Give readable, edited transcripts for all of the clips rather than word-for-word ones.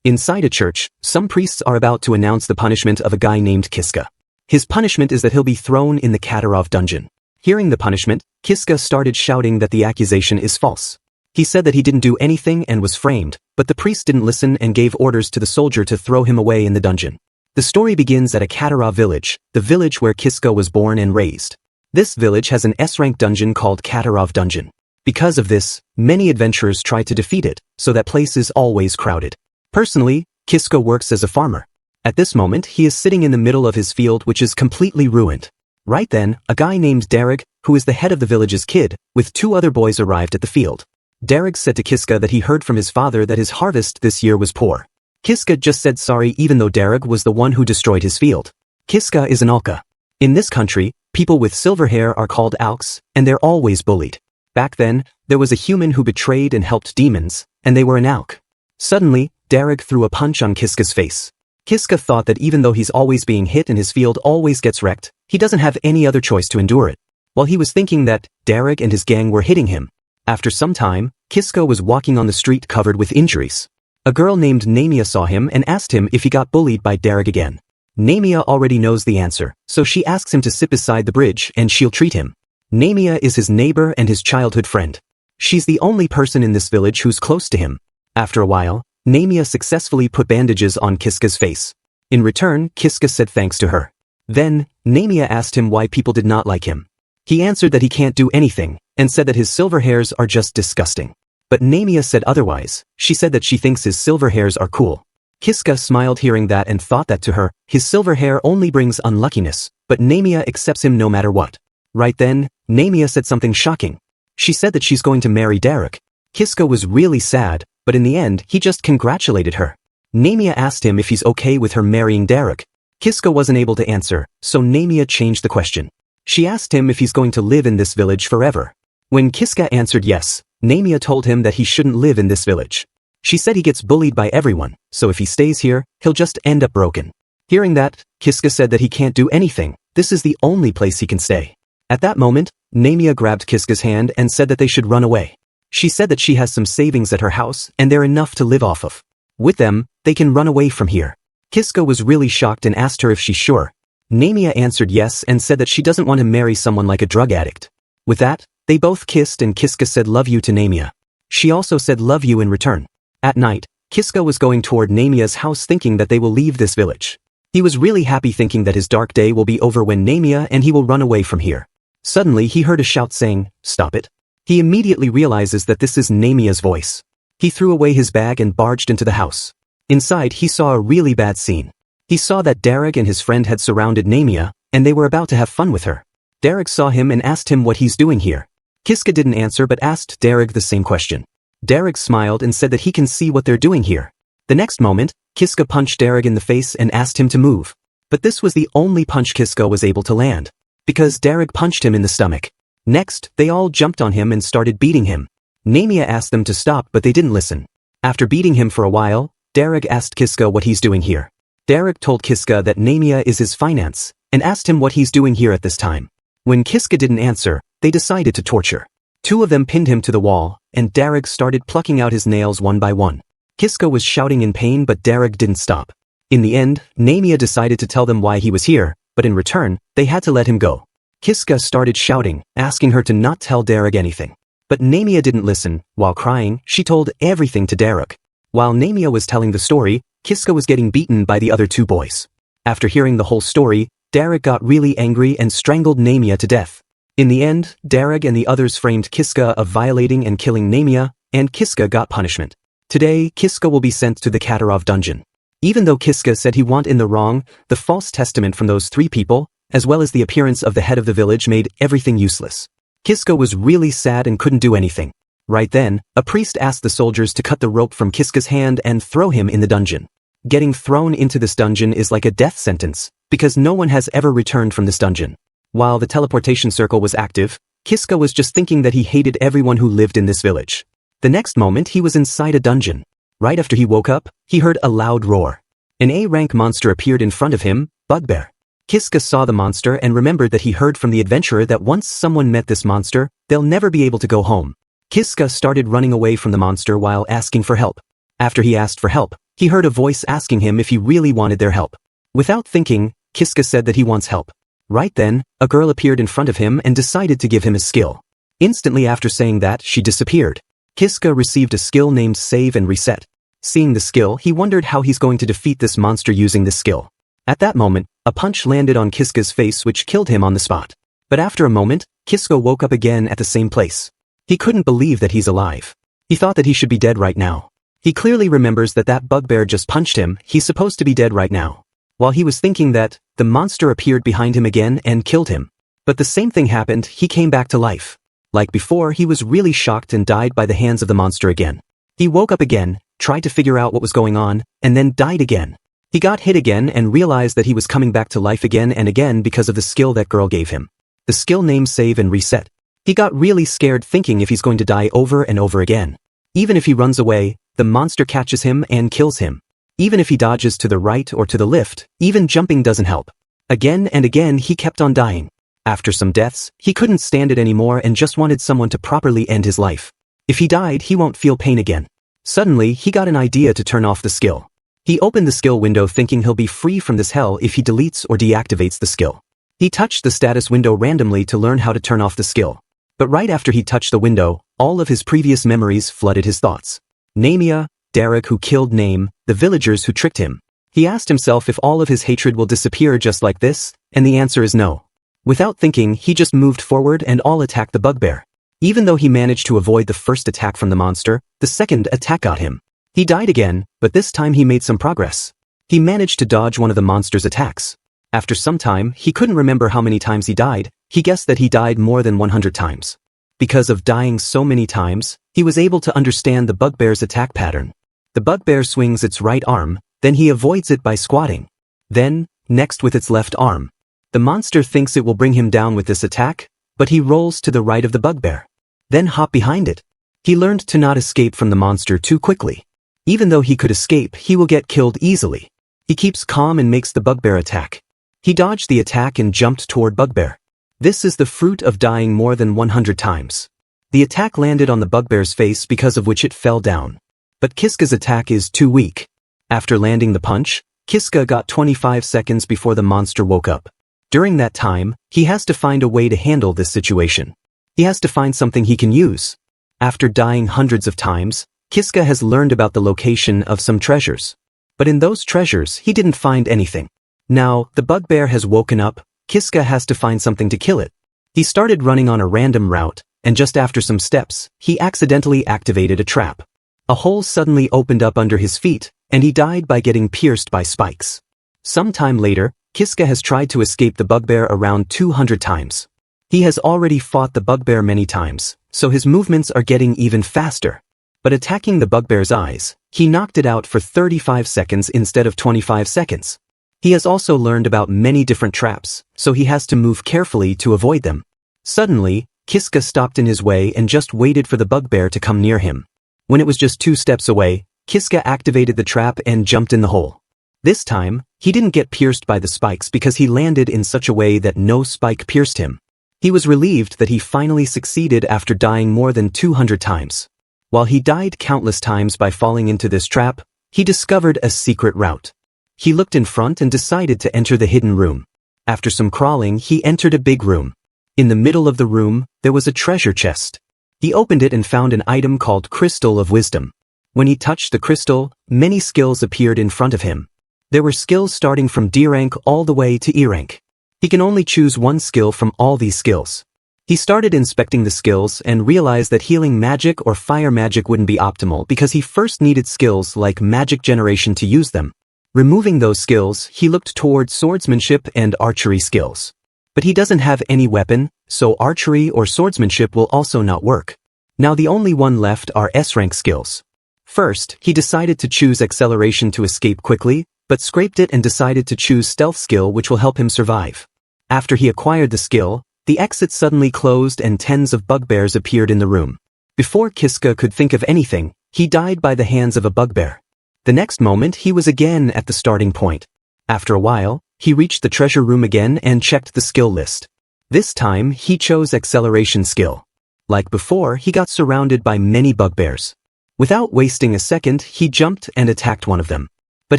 Inside a church, some priests are about to announce the punishment of a guy named Kiska. His punishment is that he'll be thrown in the Kadyrov dungeon. Hearing the punishment, Kiska started shouting that the accusation is false. He said that he didn't do anything and was framed, but the priest didn't listen and gave orders to the soldier to throw him away in the dungeon. The story begins at a Kadyrov village, the village where Kiska was born and raised. This village has an S-rank dungeon called Kadyrov Dungeon. Because of this, many adventurers try to defeat it, so that place is always crowded. Personally, Kiska works as a farmer. At this moment, he is sitting in the middle of his field which is completely ruined. Right then, a guy named Derek, who is the head of the village's kid, with 2 other boys arrived at the field. Derek said to Kiska that he heard from his father that his harvest this year was poor. Kiska just said sorry even though Derek was the one who destroyed his field. Kiska is an Alka. In this country, people with silver hair are called Alks, and they're always bullied. Back then, there was a human who betrayed and helped demons, and they were an Alk. Suddenly, Derek threw a punch on Kiska's face. Kiska thought that even though he's always being hit and his field always gets wrecked, he doesn't have any other choice to endure it. While he was thinking that, Derek and his gang were hitting him. After some time, Kiska was walking on the street covered with injuries. A girl named Namia saw him and asked him if he got bullied by Derek again. Namia already knows the answer, so she asks him to sit beside the bridge and she'll treat him. Namia is his neighbor and his childhood friend. She's the only person in this village who's close to him. After a while, Namia successfully put bandages on Kiska's face. In return, Kiska said thanks to her. Then, Namia asked him why people did not like him. He answered that he can't do anything, and said that his silver hairs are just disgusting. But Namia said otherwise. She said that she thinks his silver hairs are cool. Kiska smiled hearing that and thought that to her, his silver hair only brings unluckiness, but Namia accepts him no matter what. Right then, Namia said something shocking. She said that she's going to marry Derek. Kiska was really sad, but in the end, he just congratulated her. Namia asked him if he's okay with her marrying Derek. Kiska wasn't able to answer, so Namia changed the question. She asked him if he's going to live in this village forever. When Kiska answered yes, Namia told him that he shouldn't live in this village. She said he gets bullied by everyone, so if he stays here, he'll just end up broken. Hearing that, Kiska said that he can't do anything, this is the only place he can stay. At that moment, Namia grabbed Kiska's hand and said that they should run away. She said that she has some savings at her house and they're enough to live off of. With them, they can run away from here. Kiska was really shocked and asked her if she's sure. Namia answered yes and said that she doesn't want to marry someone like a drug addict. With that, they both kissed and Kiska said love you to Namia. She also said love you in return. At night, Kiska was going toward Namia's house thinking that they will leave this village. He was really happy thinking that his dark day will be over when Namia and he will run away from here. Suddenly he heard a shout saying, "Stop it." He immediately realizes that this is Namia's voice. He threw away his bag and barged into the house. Inside he saw a really bad scene. He saw that Derek and his friend had surrounded Namia, and they were about to have fun with her. Derek saw him and asked him what he's doing here. Kiska didn't answer but asked Derek the same question. Derek smiled and said that he can see what they're doing here. The next moment, Kiska punched Derek in the face and asked him to move. But this was the only punch Kiska was able to land, because Derek punched him in the stomach. Next, they all jumped on him and started beating him. Namia asked them to stop but they didn't listen. After beating him for a while, Derek asked Kiska what he's doing here. Derek told Kiska that Namia is his finance, and asked him what he's doing here at this time. When Kiska didn't answer, they decided to torture. 2 of them pinned him to the wall, and Derek started plucking out his nails one by one. Kiska was shouting in pain but Derek didn't stop. In the end, Namia decided to tell them why he was here, but in return, they had to let him go. Kiska started shouting, asking her to not tell Derek anything. But Namia didn't listen. While crying, she told everything to Derek. While Namia was telling the story, Kiska was getting beaten by the other 2 boys. After hearing the whole story, Derek got really angry and strangled Namia to death. In the end, Derek and the others framed Kiska of violating and killing Namia, and Kiska got punishment. Today, Kiska will be sent to the Kadyrov dungeon. Even though Kiska said he wasn't in the wrong, the false testament from those 3 people, as well as the appearance of the head of the village made everything useless. Kiska was really sad and couldn't do anything. Right then, a priest asked the soldiers to cut the rope from Kiska's hand and throw him in the dungeon. Getting thrown into this dungeon is like a death sentence, because no one has ever returned from this dungeon. While the teleportation circle was active, Kiska was just thinking that he hated everyone who lived in this village. The next moment he was inside a dungeon. Right after he woke up, he heard a loud roar. An A-rank monster appeared in front of him, Bugbear. Kiska saw the monster and remembered that he heard from the adventurer that once someone met this monster, they'll never be able to go home. Kiska started running away from the monster while asking for help. After he asked for help, he heard a voice asking him if he really wanted their help. Without thinking, Kiska said that he wants help. Right then, a girl appeared in front of him and decided to give him a skill. Instantly after saying that, she disappeared. Kiska received a skill named Save and Reset. Seeing the skill, he wondered how he's going to defeat this monster using this skill. At that moment, a punch landed on Kiska's face which killed him on the spot. But after a moment, Kiska woke up again at the same place. He couldn't believe that he's alive. He thought that he should be dead right now. He clearly remembers that that bugbear just punched him. He's supposed to be dead right now. While he was thinking that, the monster appeared behind him again and killed him. But the same thing happened, he came back to life. Like before, he was really shocked and died by the hands of the monster again. He woke up again, tried to figure out what was going on, and then died again. He got hit again and realized that he was coming back to life again and again because of the skill that girl gave him. The skill named Save and Reset. He got really scared thinking if he's going to die over and over again. Even if he runs away, the monster catches him and kills him. Even if he dodges to the right or to the left, even jumping doesn't help. Again and again he kept on dying. After some deaths, he couldn't stand it anymore and just wanted someone to properly end his life. If he died, he won't feel pain again. Suddenly, he got an idea to turn off the skill. He opened the skill window thinking he'll be free from this hell if he deletes or deactivates the skill. He touched the status window randomly to learn how to turn off the skill. But right after he touched the window, all of his previous memories flooded his thoughts. Namia, Derek who killed Name, the villagers who tricked him. He asked himself if all of his hatred will disappear just like this, and the answer is no. Without thinking, he just moved forward and all attacked the bugbear. Even though he managed to avoid the first attack from the monster, the second attack got him. He died again, but this time he made some progress. He managed to dodge one of the monster's attacks. After some time, he couldn't remember how many times he died. He guessed that he died more than 100 times. Because of dying so many times, he was able to understand the bugbear's attack pattern. The bugbear swings its right arm, then he avoids it by squatting. Then, next with its left arm. The monster thinks it will bring him down with this attack, but he rolls to the right of the bugbear. Then hop behind it. He learned to not escape from the monster too quickly. Even though he could escape, he will get killed easily. He keeps calm and makes the bugbear attack. He dodged the attack and jumped toward bugbear. This is the fruit of dying more than 100 times. The attack landed on the bugbear's face because of which it fell down. But Kiska's attack is too weak. After landing the punch, Kiska got 25 seconds before the monster woke up. During that time, he has to find a way to handle this situation. He has to find something he can use. After dying hundreds of times, Kiska has learned about the location of some treasures. But in those treasures, he didn't find anything. Now, the bugbear has woken up, Kiska has to find something to kill it. He started running on a random route, and just after some steps, he accidentally activated a trap. A hole suddenly opened up under his feet, and he died by getting pierced by spikes. Some time later, Kiska has tried to escape the bugbear around 200 times. He has already fought the bugbear many times, so his movements are getting even faster. But attacking the bugbear's eyes, he knocked it out for 35 seconds instead of 25 seconds. He has also learned about many different traps, so he has to move carefully to avoid them. Suddenly, Kiska stopped in his way and just waited for the bugbear to come near him. When it was just 2 steps away, Kiska activated the trap and jumped in the hole. This time, he didn't get pierced by the spikes because he landed in such a way that no spike pierced him. He was relieved that he finally succeeded after dying more than 200 times. While he died countless times by falling into this trap, he discovered a secret route. He looked in front and decided to enter the hidden room. After some crawling, he entered a big room. In the middle of the room, there was a treasure chest. He opened it and found an item called Crystal of Wisdom. When he touched the crystal, many skills appeared in front of him. There were skills starting from D rank all the way to E rank. He can only choose one skill from all these skills. He started inspecting the skills and realized that healing magic or fire magic wouldn't be optimal because he first needed skills like magic generation to use them. Removing those skills, he looked toward swordsmanship and archery skills. But he doesn't have any weapon, so archery or swordsmanship will also not work. Now the only one left are S-rank skills. First, he decided to choose acceleration to escape quickly, but scraped it and decided to choose stealth skill which will help him survive. After he acquired the skill, the exit suddenly closed and tens of bugbears appeared in the room. Before Kiska could think of anything, he died by the hands of a bugbear. The next moment he was again at the starting point. After a while, he reached the treasure room again and checked the skill list. This time, he chose acceleration skill. Like before, he got surrounded by many bugbears. Without wasting a second, he jumped and attacked one of them. But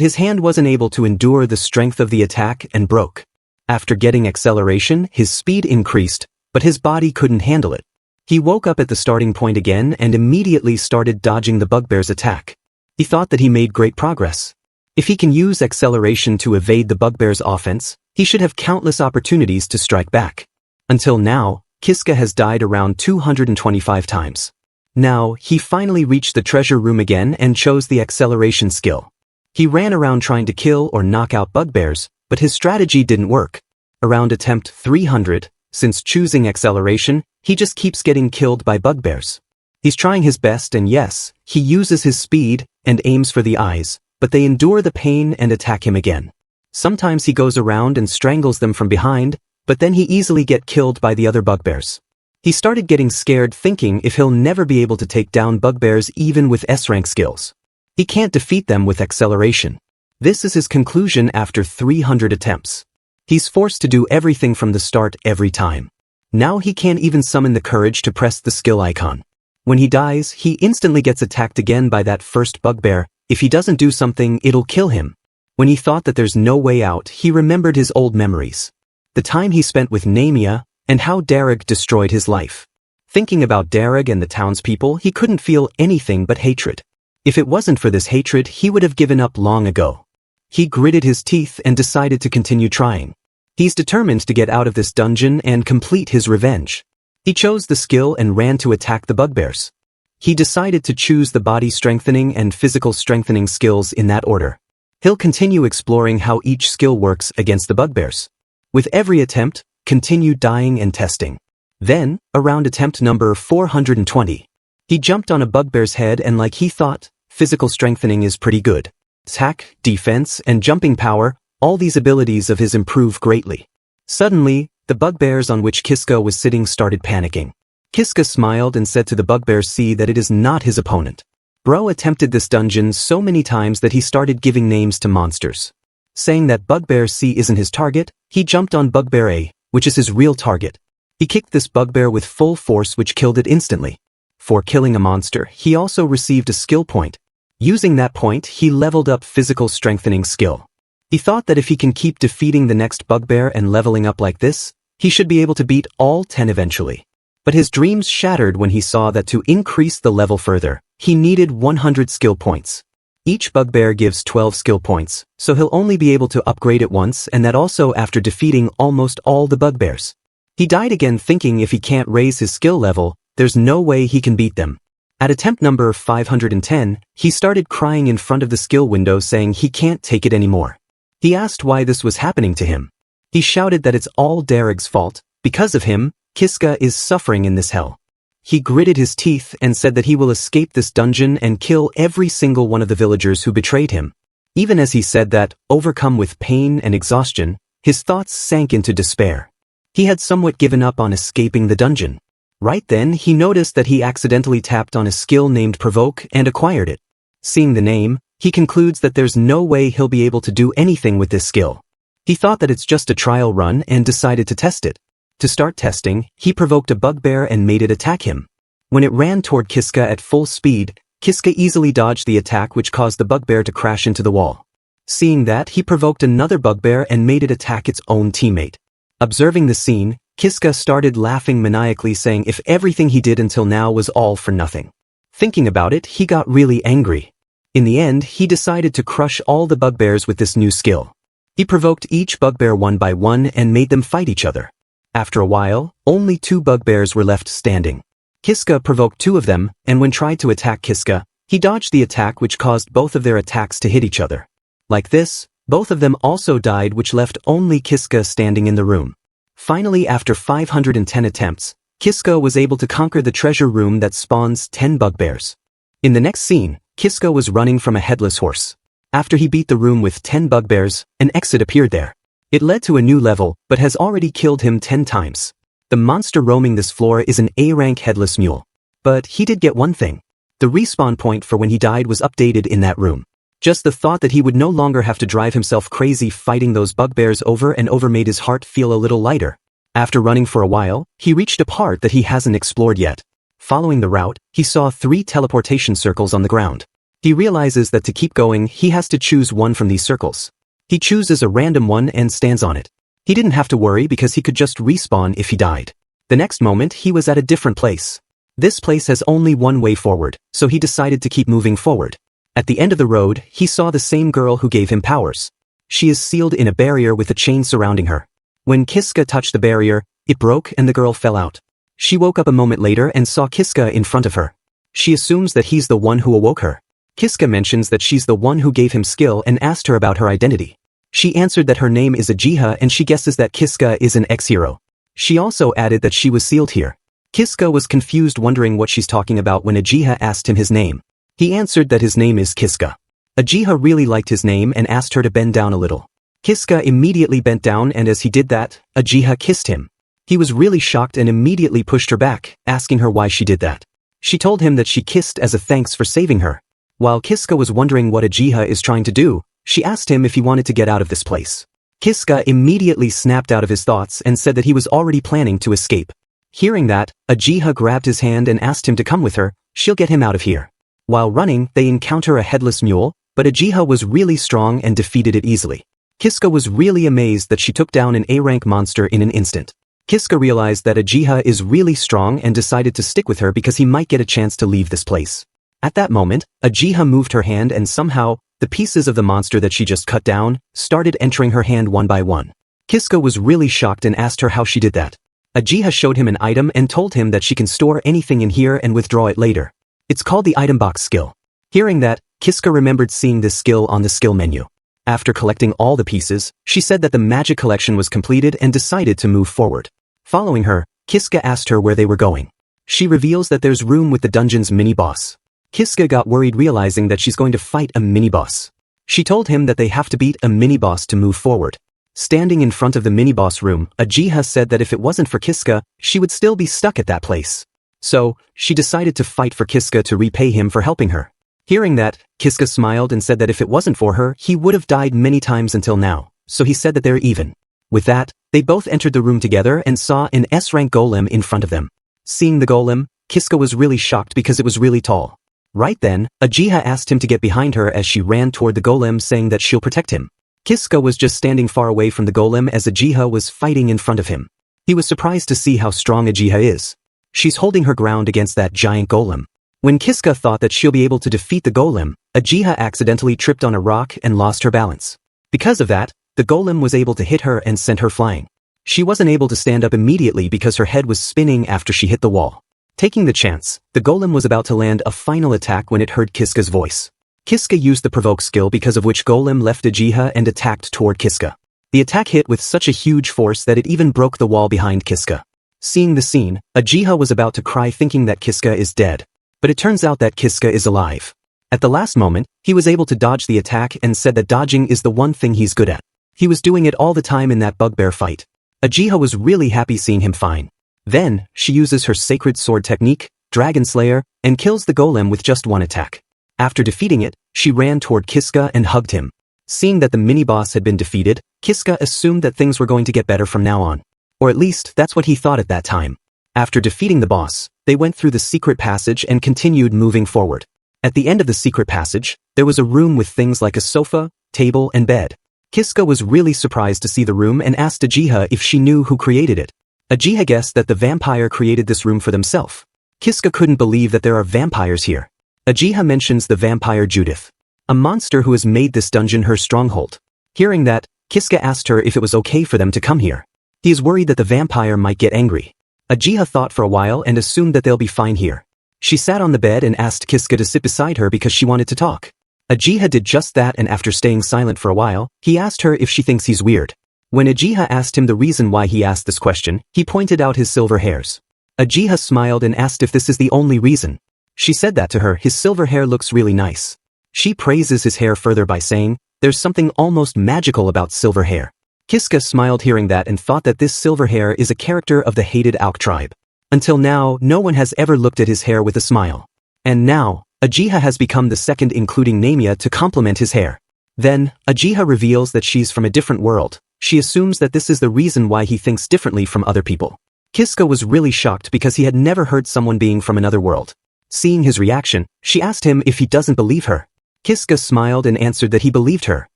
his hand wasn't able to endure the strength of the attack and broke. After getting acceleration, his speed increased, but his body couldn't handle it. He woke up at the starting point again and immediately started dodging the bugbear's attack. He thought that he made great progress. If he can use acceleration to evade the bugbear's offense, he should have countless opportunities to strike back. Until now, Kiska has died around 225 times. Now, he finally reached the treasure room again and chose the acceleration skill. He ran around trying to kill or knock out bugbears, but his strategy didn't work. Around attempt 300, since choosing acceleration, he just keeps getting killed by bugbears. He's trying his best and yes, he uses his speed and aims for the eyes, but they endure the pain and attack him again. Sometimes he goes around and strangles them from behind, but then he easily gets killed by the other bugbears. He started getting scared thinking if he'll never be able to take down bugbears even with S-rank skills. He can't defeat them with acceleration. This is his conclusion after 300 attempts. He's forced to do everything from the start every time. Now he can't even summon the courage to press the skill icon. When he dies, he instantly gets attacked again by that first bugbear. If he doesn't do something, it'll kill him. When he thought that there's no way out, he remembered his old memories. The time he spent with Namia, and how Darag destroyed his life. Thinking about Darag and the townspeople, he couldn't feel anything but hatred. If it wasn't for this hatred, he would have given up long ago. He gritted his teeth and decided to continue trying. He's determined to get out of this dungeon and complete his revenge. He chose the skill and ran to attack the bugbears. He decided to choose the body strengthening and physical strengthening skills in that order. He'll continue exploring how each skill works against the bugbears. With every attempt, continue dying and testing. Then, around attempt number 420, he jumped on a bugbear's head and like he thought, physical strengthening is pretty good. Attack, defense, and jumping power, all these abilities of his improve greatly. Suddenly, the bugbears on which Kiska was sitting started panicking. Kiska smiled and said to the bugbear C that it is not his opponent. Bro attempted this dungeon so many times that he started giving names to monsters. Saying that bugbear C isn't his target, he jumped on bugbear A, which is his real target. He kicked this bugbear with full force which killed it instantly. For killing a monster, he also received a skill point. Using that point, he leveled up physical strengthening skill. He thought that if he can keep defeating the next bugbear and leveling up like this, he should be able to beat all 10 eventually. But his dreams shattered when he saw that to increase the level further, he needed 100 skill points. Each bugbear gives 12 skill points, so he'll only be able to upgrade it once and that also after defeating almost all the bugbears. He died again thinking if he can't raise his skill level, there's no way he can beat them. At attempt number 510, he started crying in front of the skill window saying he can't take it anymore. He asked why this was happening to him. He shouted that it's all Darag's fault. Because of him, Kiska is suffering in this hell. He gritted his teeth and said that he will escape this dungeon and kill every single one of the villagers who betrayed him. Even as he said that, overcome with pain and exhaustion, his thoughts sank into despair. He had somewhat given up on escaping the dungeon. Right then, he noticed that he accidentally tapped on a skill named Provoke and acquired it. Seeing the name, he concludes that there's no way he'll be able to do anything with this skill. He thought that it's just a trial run and decided to test it. To start testing, he provoked a bugbear and made it attack him. When it ran toward Kiska at full speed, Kiska easily dodged the attack which caused the bugbear to crash into the wall. Seeing that, he provoked another bugbear and made it attack its own teammate. Observing the scene, Kiska started laughing maniacally saying if everything he did until now was all for nothing. Thinking about it, he got really angry. In the end, he decided to crush all the bugbears with this new skill. He provoked each bugbear one by one and made them fight each other. After a while, only 2 bugbears were left standing. Kiska provoked 2 of them, and when tried to attack Kiska, he dodged the attack which caused both of their attacks to hit each other. Like this, both of them also died which left only Kiska standing in the room. Finally, after 510 attempts, Kiska was able to conquer the treasure room that spawns 10 bugbears. In the next scene, Kiska was running from a headless horse. After he beat the room with 10 bugbears, an exit appeared there. It led to a new level, but has already killed him 10 times. The monster roaming this floor is an A-rank headless mule. But he did get one thing. The respawn point for when he died was updated in that room. Just the thought that he would no longer have to drive himself crazy fighting those bugbears over and over made his heart feel a little lighter. After running for a while, he reached a part that he hasn't explored yet. Following the route, he saw 3 teleportation circles on the ground. He realizes that to keep going, he has to choose one from these circles. He chooses a random one and stands on it. He didn't have to worry because he could just respawn if he died. The next moment, he was at a different place. This place has only one way forward, so he decided to keep moving forward. At the end of the road, he saw the same girl who gave him powers. She is sealed in a barrier with a chain surrounding her. When Kiska touched the barrier, it broke and the girl fell out. She woke up a moment later and saw Kiska in front of her. She assumes that he's the one who awoke her. Kiska mentions that she's the one who gave him skill and asked her about her identity. She answered that her name is Ageha and she guesses that Kiska is an ex-hero. She also added that she was sealed here. Kiska was confused, wondering what she's talking about when Ageha asked him his name. He answered that his name is Kiska. Ageha really liked his name and asked her to bend down a little. Kiska immediately bent down, and as he did that, Ageha kissed him. He was really shocked and immediately pushed her back, asking her why she did that. She told him that she kissed as a thanks for saving her. While Kiska was wondering what Ageha is trying to do, she asked him if he wanted to get out of this place. Kiska immediately snapped out of his thoughts and said that he was already planning to escape. Hearing that, Ageha grabbed his hand and asked him to come with her. She'll get him out of here. While running, they encounter a headless mule, but Ageha was really strong and defeated it easily. Kiska was really amazed that she took down an A-rank monster in an instant. Kiska realized that Ageha is really strong and decided to stick with her because he might get a chance to leave this place. At that moment, Ageha moved her hand and somehow, the pieces of the monster that she just cut down started entering her hand one by one. Kiska was really shocked and asked her how she did that. Ageha showed him an item and told him that she can store anything in here and withdraw it later. It's called the item box skill. Hearing that, Kiska remembered seeing this skill on the skill menu. After collecting all the pieces, she said that the magic collection was completed and decided to move forward. Following her, Kiska asked her where they were going. She reveals that there's room with the dungeon's mini-boss. Kiska got worried realizing that she's going to fight a mini-boss. She told him that they have to beat a mini-boss to move forward. Standing in front of the mini-boss room, Ageha said that if it wasn't for Kiska, she would still be stuck at that place. So, she decided to fight for Kiska to repay him for helping her. Hearing that, Kiska smiled and said that if it wasn't for her, he would have died many times until now, so he said that they're even. With that, they both entered the room together and saw an S-rank golem in front of them. Seeing the golem, Kiska was really shocked because it was really tall. Right then, Ageha asked him to get behind her as she ran toward the golem, saying that she'll protect him. Kiska was just standing far away from the golem as Ageha was fighting in front of him. He was surprised to see how strong Ageha is. She's holding her ground against that giant golem. When Kiska thought that she'll be able to defeat the golem, Ageha accidentally tripped on a rock and lost her balance. Because of that, the golem was able to hit her and sent her flying. She wasn't able to stand up immediately because her head was spinning after she hit the wall. Taking the chance, the golem was about to land a final attack when it heard Kiska's voice. Kiska used the provoke skill, because of which golem left Ageha and attacked toward Kiska. The attack hit with such a huge force that it even broke the wall behind Kiska. Seeing the scene, Ageha was about to cry thinking that Kiska is dead. But it turns out that Kiska is alive. At the last moment, he was able to dodge the attack and said that dodging is the one thing he's good at. He was doing it all the time in that bugbear fight. Ageha was really happy seeing him fine. Then, she uses her sacred sword technique, Dragon Slayer, and kills the golem with just one attack. After defeating it, she ran toward Kiska and hugged him. Seeing that the mini-boss had been defeated, Kiska assumed that things were going to get better from now on. Or at least, that's what he thought at that time. After defeating the boss, they went through the secret passage and continued moving forward. At the end of the secret passage, there was a room with things like a sofa, table, and bed. Kiska was really surprised to see the room and asked Ageha if she knew who created it. Ageha guessed that the vampire created this room for themselves. Kiska couldn't believe that there are vampires here. Ageha mentions the vampire Judith, a monster who has made this dungeon her stronghold. Hearing that, Kiska asked her if it was okay for them to come here. He is worried that the vampire might get angry. Ageha thought for a while and assumed that they'll be fine here. She sat on the bed and asked Kiska to sit beside her because she wanted to talk. Ageha did just that, and after staying silent for a while, he asked her if she thinks he's weird. When Ageha asked him the reason why he asked this question, he pointed out his silver hairs. Ageha smiled and asked if this is the only reason. She said that to her, his silver hair looks really nice. She praises his hair further by saying, there's something almost magical about silver hair. Kiska smiled hearing that and thought that this silver hair is a character of the hated Auk tribe. Until now, no one has ever looked at his hair with a smile. And now, Ageha has become the second, including Namia, to compliment his hair. Then, Ageha reveals that she's from a different world. She assumes that this is the reason why he thinks differently from other people. Kiska was really shocked because he had never heard someone being from another world. Seeing his reaction, she asked him if he doesn't believe her. Kiska smiled and answered that he believed her.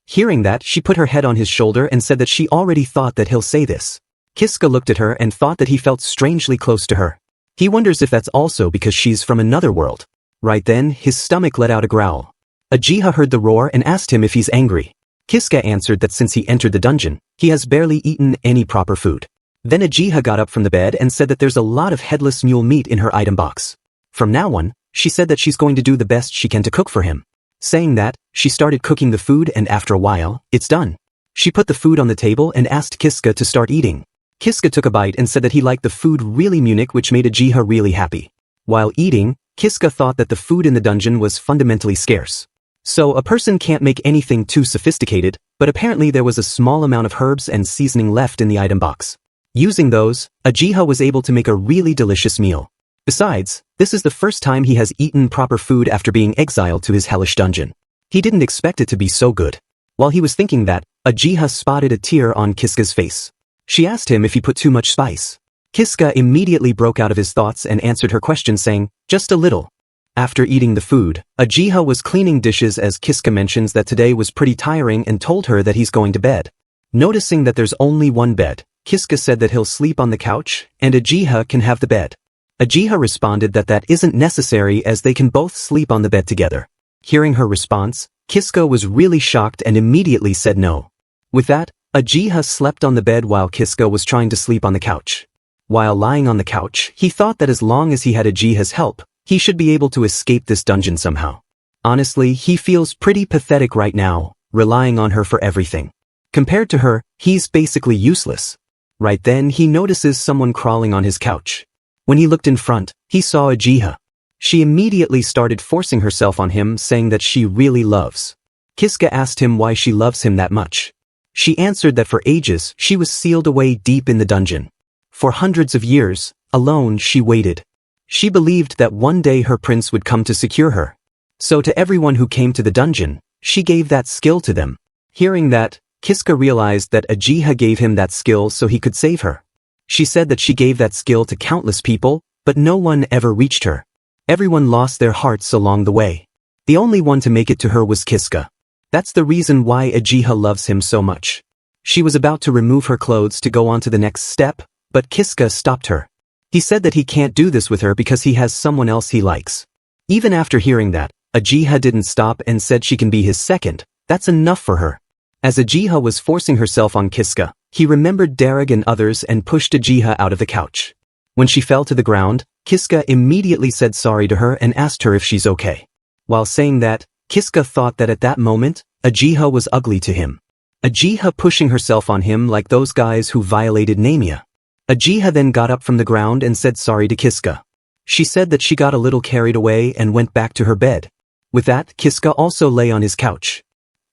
Hearing that, she put her head on his shoulder and said that she already thought that he'll say this. Kiska looked at her and thought that he felt strangely close to her. He wonders if that's also because she's from another world. Right then, his stomach let out a growl. Ageha heard the roar and asked him if he's angry. Kiska answered that since he entered the dungeon, he has barely eaten any proper food. Then Ageha got up from the bed and said that there's a lot of headless mule meat in her item box. From now on, she said that she's going to do the best she can to cook for him. Saying that, she started cooking the food and after a while, it's done. She put the food on the table and asked Kiska to start eating. Kiska took a bite and said that he liked the food really Munich, which made Ageha really happy. While eating, Kiska thought that the food in the dungeon was fundamentally scarce. So a person can't make anything too sophisticated, but apparently there was a small amount of herbs and seasoning left in the item box. Using those, Ageha was able to make a really delicious meal. Besides, this is the first time he has eaten proper food after being exiled to his hellish dungeon. He didn't expect it to be so good. While he was thinking that, Ageha spotted a tear on Kiska's face. She asked him if he put too much spice. Kiska immediately broke out of his thoughts and answered her question saying, just a little. After eating the food, Ageha was cleaning dishes as Kiska mentions that today was pretty tiring and told her that he's going to bed. Noticing that there's only one bed, Kiska said that he'll sleep on the couch and Ageha can have the bed. Ageha responded that that isn't necessary as they can both sleep on the bed together. Hearing her response, Kiska was really shocked and immediately said no. With that, Ageha slept on the bed while Kiska was trying to sleep on the couch. While lying on the couch, he thought that as long as he had Ageha's help, he should be able to escape this dungeon somehow. Honestly, he feels pretty pathetic right now, relying on her for everything. Compared to her, he's basically useless. Right then, he notices someone crawling on his couch. When he looked in front, he saw Ageha. She immediately started forcing herself on him, saying that she really loves. Kiska asked him why she loves him that much. She answered that for ages, she was sealed away deep in the dungeon. For hundreds of years, alone she waited. She believed that one day her prince would come to secure her. So to everyone who came to the dungeon, she gave that skill to them. Hearing that, Kiska realized that Ageha gave him that skill so he could save her. She said that she gave that skill to countless people, but no one ever reached her. Everyone lost their hearts along the way. The only one to make it to her was Kiska. That's the reason why Ageha loves him so much. She was about to remove her clothes to go on to the next step, but Kiska stopped her. He said that he can't do this with her because he has someone else he likes. Even after hearing that, Ageha didn't stop and said she can be his second. That's enough for her. As Ageha was forcing herself on Kiska, he remembered Darag and others and pushed Ageha out of the couch. When she fell to the ground, Kiska immediately said sorry to her and asked her if she's okay. While saying that, Kiska thought that at that moment, Ageha was ugly to him. Ageha pushing herself on him like those guys who violated Namia. Ageha then got up from the ground and said sorry to Kiska. She said that she got a little carried away and went back to her bed. With that, Kiska also lay on his couch.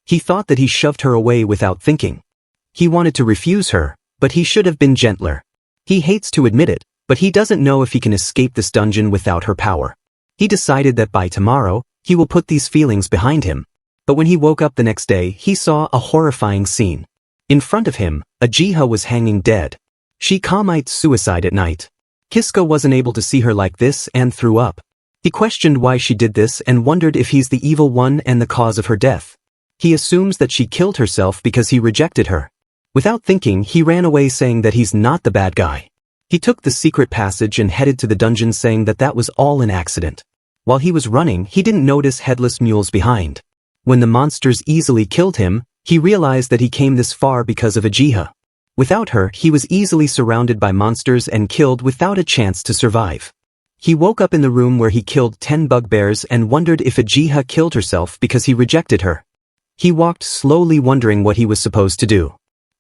He thought that he shoved her away without thinking. He wanted to refuse her, but he should have been gentler. He hates to admit it, but he doesn't know if he can escape this dungeon without her power. He decided that by tomorrow, he will put these feelings behind him. But when he woke up the next day, he saw a horrifying scene. In front of him, Ageha was hanging dead. She committed suicide at night. Kiska wasn't able to see her like this and threw up. He questioned why she did this and wondered if he's the evil one and the cause of her death. He assumes that she killed herself because he rejected her. Without thinking, he ran away saying that he's not the bad guy. He took the secret passage and headed to the dungeon saying that that was all an accident. While he was running, he didn't notice headless mules behind. When the monsters easily killed him, he realized that he came this far because of Ageha. Without her, he was easily surrounded by monsters and killed without a chance to survive. He woke up in the room where he killed 10 bugbears and wondered if Ageha killed herself because he rejected her. He walked slowly wondering what he was supposed to do.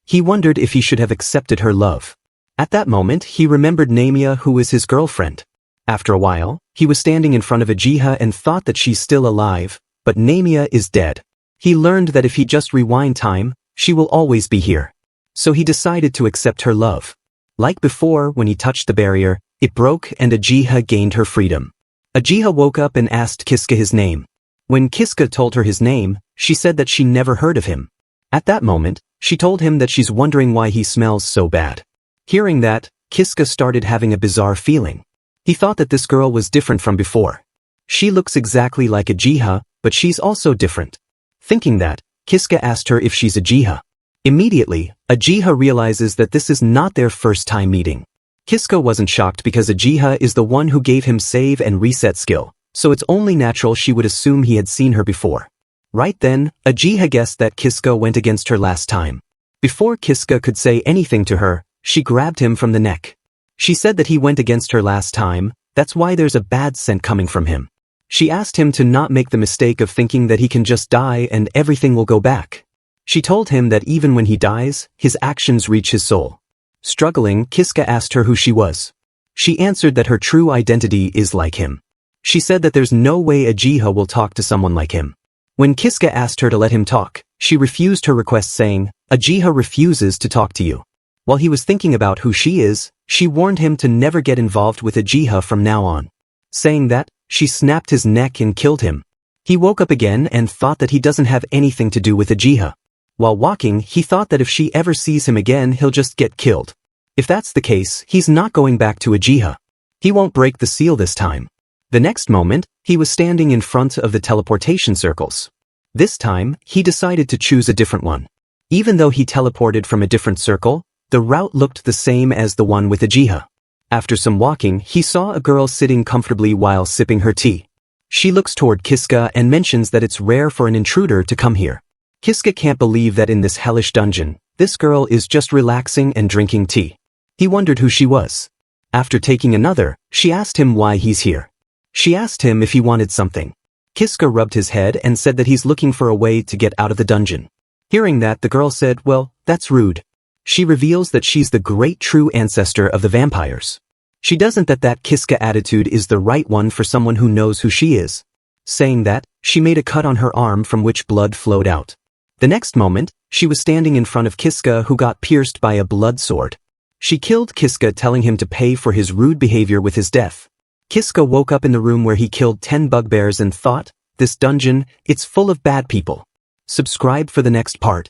He wondered if he should have accepted her love. At that moment, he remembered Namia, who was his girlfriend. After a while, he was standing in front of Ageha and thought that she's still alive, but Namia is dead. He learned that if he just rewind time, she will always be here. So he decided to accept her love. Like before, when he touched the barrier, it broke and Ageha gained her freedom. Ageha woke up and asked Kiska his name. When Kiska told her his name, she said that she never heard of him. At that moment, she told him that she's wondering why he smells so bad. Hearing that, Kiska started having a bizarre feeling. He thought that this girl was different from before. She looks exactly like Ageha, but she's also different. Thinking that, Kiska asked her if she's Ageha. Immediately, Ageha realizes that this is not their first time meeting. Kiska wasn't shocked because Ageha is the one who gave him save and reset skill, so it's only natural she would assume he had seen her before. Right then, Ageha guessed that Kiska went against her last time. Before Kiska could say anything to her, she grabbed him from the neck. She said that he went against her last time, that's why there's a bad scent coming from him. She asked him to not make the mistake of thinking that he can just die and everything will go back. She told him that even when he dies, his actions reach his soul. Struggling, Kiska asked her who she was. She answered that her true identity is like him. She said that there's no way Ageha will talk to someone like him. When Kiska asked her to let him talk, she refused her request saying, Ageha refuses to talk to you. While he was thinking about who she is, she warned him to never get involved with Ageha from now on. Saying that, she snapped his neck and killed him. He woke up again and thought that he doesn't have anything to do with Ageha. While walking, he thought that if she ever sees him again, he'll just get killed. If that's the case, he's not going back to Ageha. He won't break the seal this time. The next moment, he was standing in front of the teleportation circles. This time, he decided to choose a different one. Even though he teleported from a different circle, the route looked the same as the one with Ageha. After some walking, he saw a girl sitting comfortably while sipping her tea. She looks toward Kiska and mentions that it's rare for an intruder to come here. Kiska can't believe that in this hellish dungeon, this girl is just relaxing and drinking tea. He wondered who she was. After taking another, she asked him why he's here. She asked him if he wanted something. Kiska rubbed his head and said that he's looking for a way to get out of the dungeon. Hearing that, the girl said, well, that's rude. She reveals that she's the great true ancestor of the vampires. She doesn't that Kiska attitude is the right one for someone who knows who she is. Saying that, she made a cut on her arm from which blood flowed out. The next moment, she was standing in front of Kiska who got pierced by a blood sword. She killed Kiska, telling him to pay for his rude behavior with his death. Kiska woke up in the room where he killed 10 bugbears and thought, this dungeon, it's full of bad people. Subscribe for the next part.